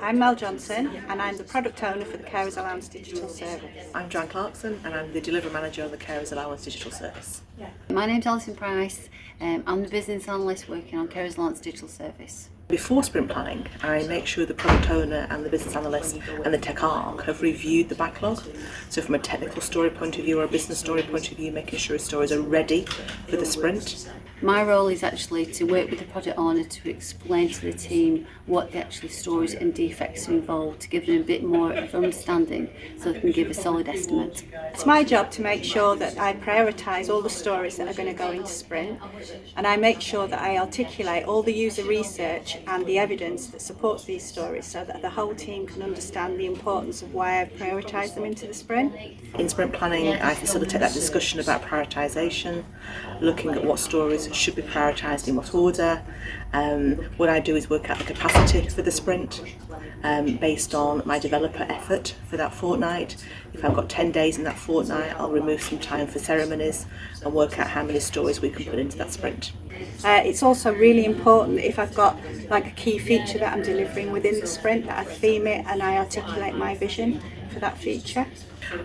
I'm Mel Johnson and I'm the product owner for the Carers Allowance Digital Service. I'm Joanne Clarkson and I'm the Delivery Manager on the Carers Allowance Digital Service. My name's Alison Price. I'm the Business Analyst working on Carers Allowance Digital Service. Before sprint planning, I make sure the product owner and the business analyst and the tech arc have reviewed the backlog. So from a technical story point of view or a business story point of view, making sure stories are ready for the sprint. My role is actually to work with the project owner to explain to the team what the actual stories and defects are involved, to give them a bit more of understanding so they can give a solid estimate. It's my job to make sure that I prioritise all the stories that are going to go into sprint, and I make sure that I articulate all the user research and the evidence that supports these stories so that the whole team can understand the importance of why I've prioritised them into the sprint. In sprint planning, I facilitate that discussion about prioritisation, looking at what stories should be prioritised in what order. What I do is work out the capacity for the sprint based on my developer effort for that fortnight. If I've got 10 days in that fortnight, I'll remove some time for ceremonies and work out how many stories we can put into that sprint. It's also really important if I've got like a key feature that I'm delivering within the sprint that I theme it and I articulate my vision for that feature.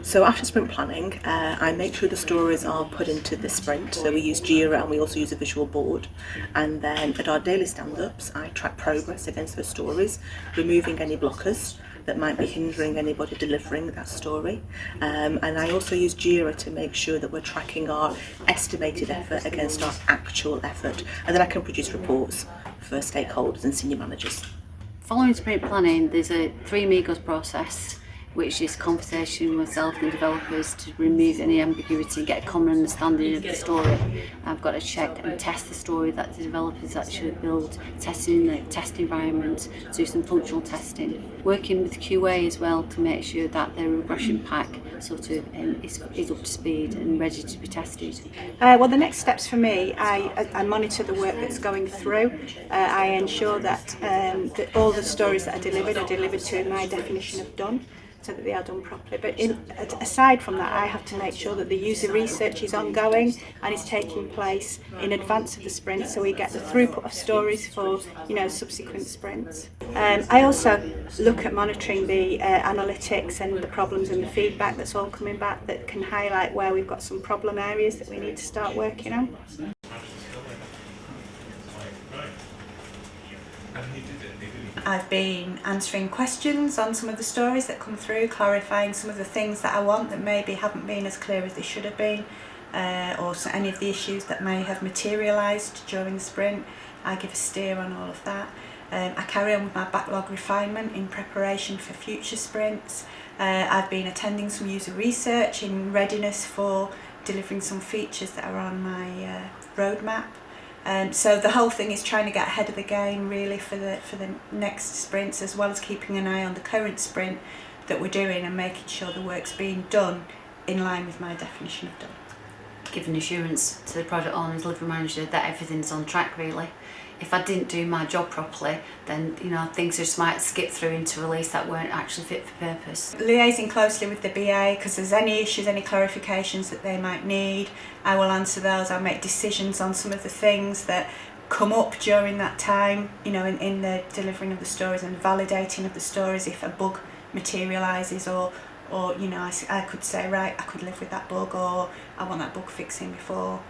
So after sprint planning, I make sure the stories are put into the sprint. So we use Jira and we also use a visual board. And then at our daily stand-ups, I track progress against those stories, removing any blockers that might be hindering anybody delivering that story. And I also use Jira to make sure that we're tracking our estimated effort against our actual effort. And then I can produce reports for stakeholders and senior managers. Following sprint planning, there's a 3 amigos process, which is conversation with myself and the developers to remove any ambiguity, get a common understanding of the story. I've got to check and test the story that the developers actually build, testing the test environment, do some functional testing. Working with QA as well to make sure that their regression pack sort of is up to speed and ready to be tested. Well, the next steps for me, I monitor the work that's going through. I ensure that all the stories that are delivered to my definition of done, so that they are done properly. But aside from that, I have to make sure that the user research is ongoing and is taking place in advance of the sprint, so we get the throughput of stories for subsequent sprints. I also look at monitoring the analytics and the problems and the feedback that's all coming back that can highlight where we've got some problem areas that we need to start working on. I've been answering questions on some of the stories that come through, clarifying some of the things that I want that maybe haven't been as clear as they should have been, or so any of the issues that may have materialised during the sprint. I give a steer on all of that. I carry on with my backlog refinement in preparation for future sprints. I've been attending some user research in readiness for delivering some features that are on my roadmap. So the whole thing is trying to get ahead of the game really for the next sprints, as well as keeping an eye on the current sprint that we're doing and making sure the work's being done in line with my definition of done. Giving assurance to the project owner and delivery manager that everything's on track really. If I didn't do my job properly, then things just might skip through into release that weren't actually fit for purpose. Liaising closely with the BA, because there's any issues, any clarifications that they might need, I will answer those. I'll make decisions on some of the things that come up during that time, in the delivering of the stories and validating of the stories if a bug materialises or I could say, right, I could live with that bug, or I want that bug fixing before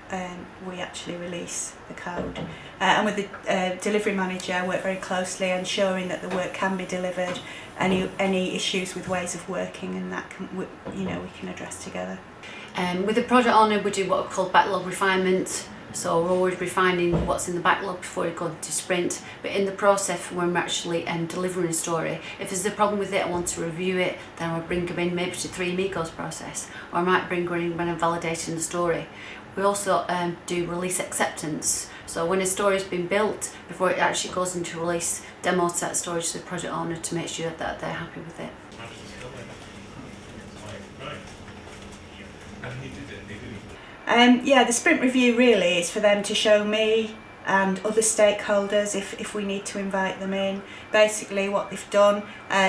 we actually release the code. And with the delivery manager, I work very closely ensuring that the work can be delivered, any issues with ways of working, and that we can address together. With the project owner, we do what are called backlog refinement. So we're always refining what's in the backlog before we go to sprint. But in the process, when we're actually delivering a story, if there's a problem with it, I want to review it, then I'll bring them in maybe to 3 amigos process, or I might bring her in when I'm validating the story. We also do release acceptance. So when a story's been built, before it actually goes into release, demos that story to the project owner to make sure that they're happy with it. The sprint review really is for them to show me and other stakeholders, if we need to invite them in, basically what they've done,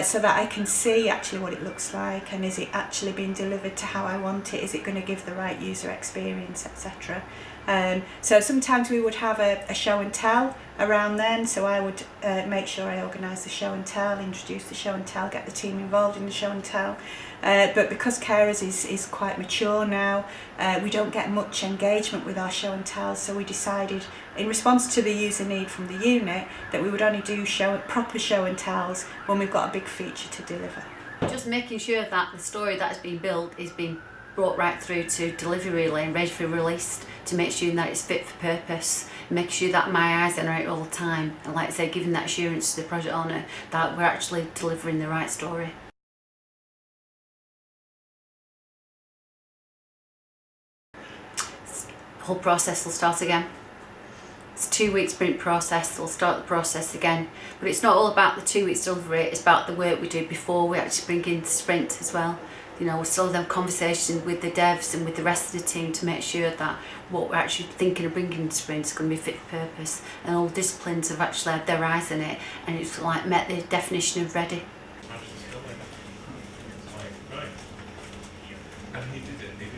so that I can see actually what it looks like, and is it actually being delivered to how I want it, is it going to give the right user experience, etc. So sometimes we would have a show and tell around then, so I would make sure I organise the show and tell, introduce the show and tell, get the team involved in the show and tell. But because Carers is quite mature now, we don't get much engagement with our show and tells, so we decided, in response to the user need from the unit, that we would only do proper show and tells when we've got a big feature to deliver. Just making sure that the story that has been built is being brought right through to delivery really and ready for release, to make sure that it's fit for purpose, make sure that my eyes are on it all the time, and like I say, giving that assurance to the project owner that we're actually delivering the right story. The whole process will start again. It's a 2-week sprint process, we'll start the process again. But it's not all about the 2 weeks delivery, it's about the work we do before we actually bring in the sprint as well. You know, we still have them conversations with the devs and with the rest of the team to make sure that what we're actually thinking of bringing into sprint is going to be fit for purpose, and all disciplines have actually had their eyes in it, and it's like met the definition of ready. And he did it.